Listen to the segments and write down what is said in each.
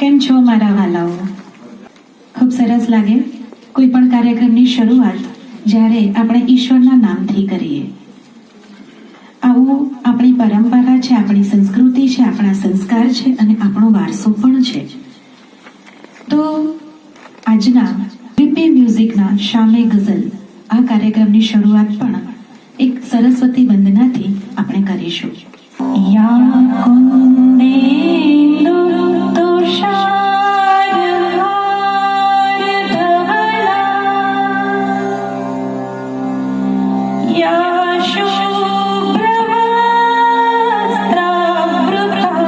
કેમ છો મારા વાલાઓ? ખૂબ સરસ લાગે કોઈ પણ કાર્યક્રમની શરૂઆત જ્યારે આપણે ઈશ્વરના નામથી કરીએ. આવું આપણી પરંપરા છે, આપણી સંસ્કૃતિ છે, આપણા સંસ્કાર છે અને આપણો વારસો પણ છે. તો આજના વીપી મ્યુઝિકના શામે ગઝલ આ કાર્યક્રમની શરૂઆત પણ એક સરસ્વતી વંદનાથી આપણે કરીશું. યા કુંદેન્દુ તુષારહાર ધવલા યા શુભ્રવસ્ત્રાવૃતા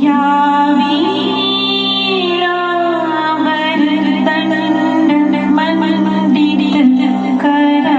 યા વીણાવર્તનમંડિતકરા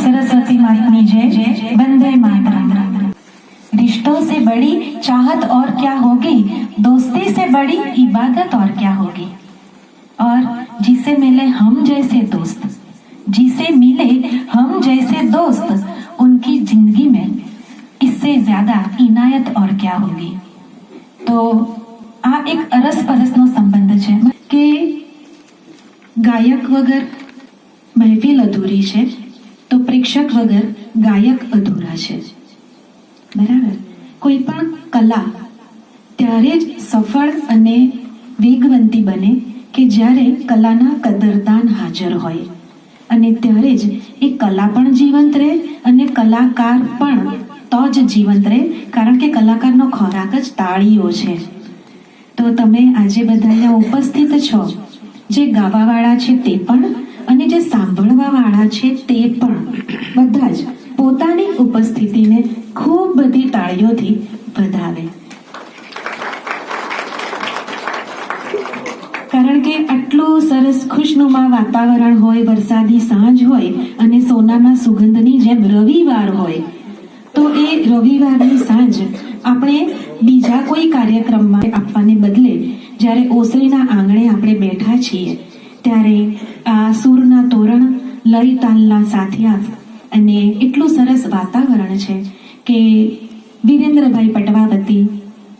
सरस्वती माता जय जय. वंदे मातरम. रिश्तों से बड़ी चाहत और क्या होगी, दोस्ती से बड़ी इबादत और क्या होगी. और जिसे मिले हम जैसे दोस्त, जिसे मिले हम जैसे दोस्त, उनकी जिंदगी में इससे ज्यादा इनायत और क्या होगी. तो आ एक अरस परसनो संबंध है कि गायक वगर महफिल अधूरी है तो प्रेक्षक वगर गायक अधूरा है. बराबर. कोई पण कला त्यारे ज सफल अने वेगवंती बने के ज्यारे कलाना कदरदान हाजर होय अने त्यारे ज ए कला पण जीवंत रहे अने कलाकार पण तो ज जीवंत रहे, कारण के कलाकारनो खोराक ज ताळीओ छे. तो तमे आजे बधा अहींया उपस्थित छो, जे गावावाळा छे ते पण અને જે સાંભળવાવાળા છે તે પણ બધા જ પોતાની ઉપસ્થિતિને ખૂબ બધી તાળીઓથી વધાવે. કારણ કે આટલું સરસ ખુશનુમા વાતાવરણ હોય, વરસાદી સાંજ હોય અને સોનાના સુગંધની જેમ રવિવાર હોય, તો એ રવિવારની સાંજ આપણે બીજા કોઈ કાર્યક્રમમાં આપવાને બદલે જ્યારે ઓસરીના આંગણે આપણે બેઠા છીએ ત્યારે આ સૂરના તોરણ, લય તાલના સાથિયા અને એટલું સરસ વાતાવરણ છે કે વિરેન્દ્રભાઈ પટવાવતી,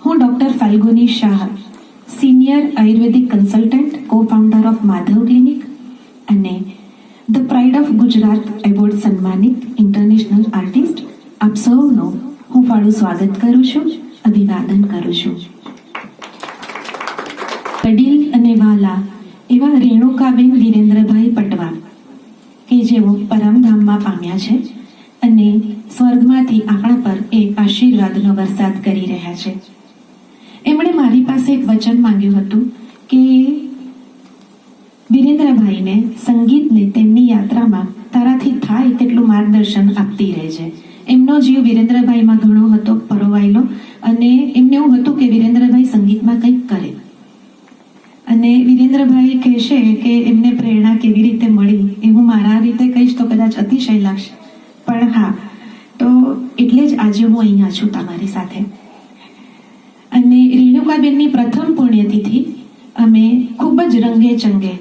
હું doctor Falguni Shah, senior ayurvedic consultant, cofounder of Madhav clinic અને the pride of Gujarat award સન્માનિત ઇન્ટરનેશનલ આર્ટિસ્ટ, આપ સૌનો હું ફાળું સ્વાગત કરું છું, અભિવાદન કરું છું. વડીલ અને વાલા એવા રેણુકાબેન વિરેન્દ્રભાઈ પટવા કે જેઓ પરમધામમાં પામ્યા છે અને સ્વર્ગમાંથી આપણા પર એ આશીર્વાદનો વરસાદ કરી રહ્યા છે. એમણે મારી પાસે એક વચન માંગ્યું હતું કે વિરેન્દ્રભાઈને સંગીતને તેમની યાત્રામાં તારાથી થાય તેટલું માર્ગદર્શન આપતી રહેજે. એમનો જીવ વિરેન્દ્રભાઈમાં ઘણો હતો પરોવાયેલો અને એમને એવું હતું કે વિરેન્દ્રભાઈ સંગીતમાં કંઈક કરે. અને વિરેન્દ્રભાઈ કહેશે કે એમને પ્રેરણા કેવી રીતે મળી એ હું મારા રીતે કહીશ તો કદાચ અતિશય લાગશે, પણ હા, તો એટલે જ આજે હું અહીંયા છું તમારી સાથે. અને રેણુકાબેનની પ્રથમ પુણ્યતિથિ અમે ખૂબ જ રંગે ચંગે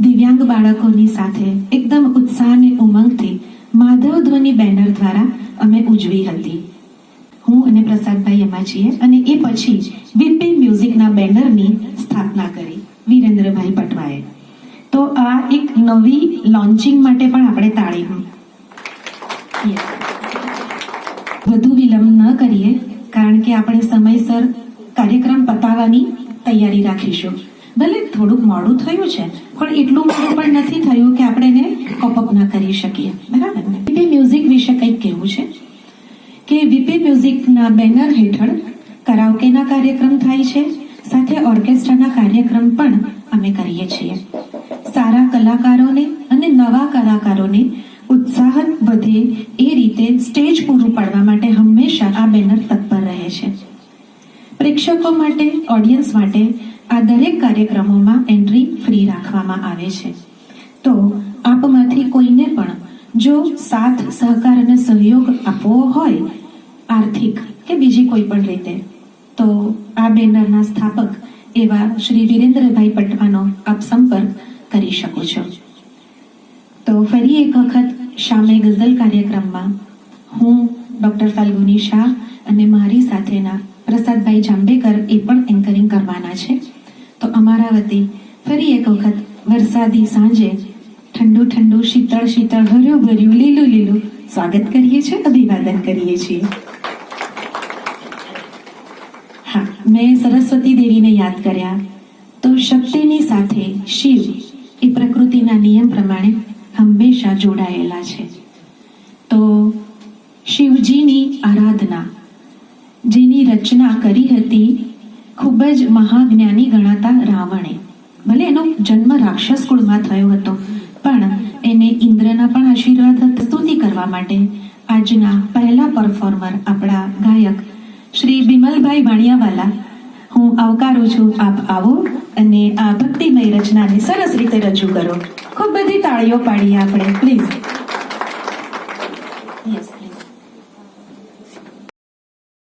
દિવ્યાંગ બાળકોની સાથે એકદમ ઉત્સાહ અને ઉમંગથી માધવ ધ્વનિ બેનર દ્વારા અમે ઉજવી હતી. હું અને પ્રસાદભાઈ એમાં છીએ અને એ પછી વીપી મ્યુઝિકના બેનરની સ્થાપના કરી વિરેન્દ્રભાઈ પટવાએ. તો આ એક નવી લોન્ચિંગ માટે પણ આપણે તાળી વધુ વિલંબ ન કરીએ, કારણ કે આપણે સમયસર કાર્યક્રમ પતાવવાની તૈયારી રાખીશું. ભલે થોડુંક મોડું થયું છે, પણ એટલું મોડું પણ નથી થયું કે આપણે એને કોપ અપ ના કરી શકીએ. બરાબર ને? વીપી મ્યુઝિક વિશે કંઈક કહેવું છે કે વીપી મ્યુઝિકના બેનર હેઠળ કરાઓકેના કાર્યક્રમ થાય છે, સાથે ઓર્કેસ્ટ્રાના કાર્યક્રમ પણ અમે કરીએ છીએ. સારા કલાકારોને અને નવા કલાકારોને ઉત્સાહ વધે એ રીતે સ્ટેજ પૂરું પાડવા માટે હંમેશા આ બેનર તત્પર રહે છે. પ્રેક્ષકો માટે, ઓડિયન્સ માટે આ દરેક કાર્યક્રમોમાં એન્ટ્રી ફ્રી રાખવામાં આવે છે. તો આપમાંથી કોઈને પણ જો સાથ, સહકાર અને સહયોગ આપવો હોય, આર્થિક કે બીજી કોઈ પણ રીતે, તો આ બેનરના સ્થાપક એવા શ્રી વિરેન્દ્રભાઈ પટવાનો આપ સંપર્ક કરી શકો છો. તો ફરી એક વખત શામે ગઝલ કાર્યક્રમમાં હું ડોક્ટર ફાલ્ગુની શાહ અને મારી સાથેના પ્રસાદભાઈ જાંબેકર એ પણ એન્કરિંગ કરવાના છે. તો અમારા વતી ફરી એક વખત વરસાદી સાંજે ઠંડુ ઠંડુ, શીતળ શીતળ, હર્યું ભર્યું, લીલું લીલું સ્વાગત કરીએ છીએ, અભિવાદન કરીએ છીએ. હા, મેં સરસ્વતી દેવીને યાદ કર્યા તો શક્તિની સાથે શિવ એ પ્રકૃતિના નિયમ પ્રમાણે હંમેશા જોડાયેલા છે. તો શિવજીની આરાધના જેની રચના કરી હતી ખૂબ જ મહાજ્ઞાની ગણાતા રાવણે. ભલે એનો જન્મ રાક્ષસ કુળમાં થયો હતો, પણ એને ઇન્દ્રના પણ આશીર્વાદ હતા. સ્તુતિ કરવા માટે આજના પહેલા પરફોર્મર આપણા ગાયક શ્રી બિમલભાઈ વાણિયાવાલા હું આવકારું છું. આપ આવો અને આ ભક્તિમય રચનાને સરસ રીતે રજૂ કરો. ખૂબ બધી તાળીઓ પાડીએ આપણે, પ્લીઝ.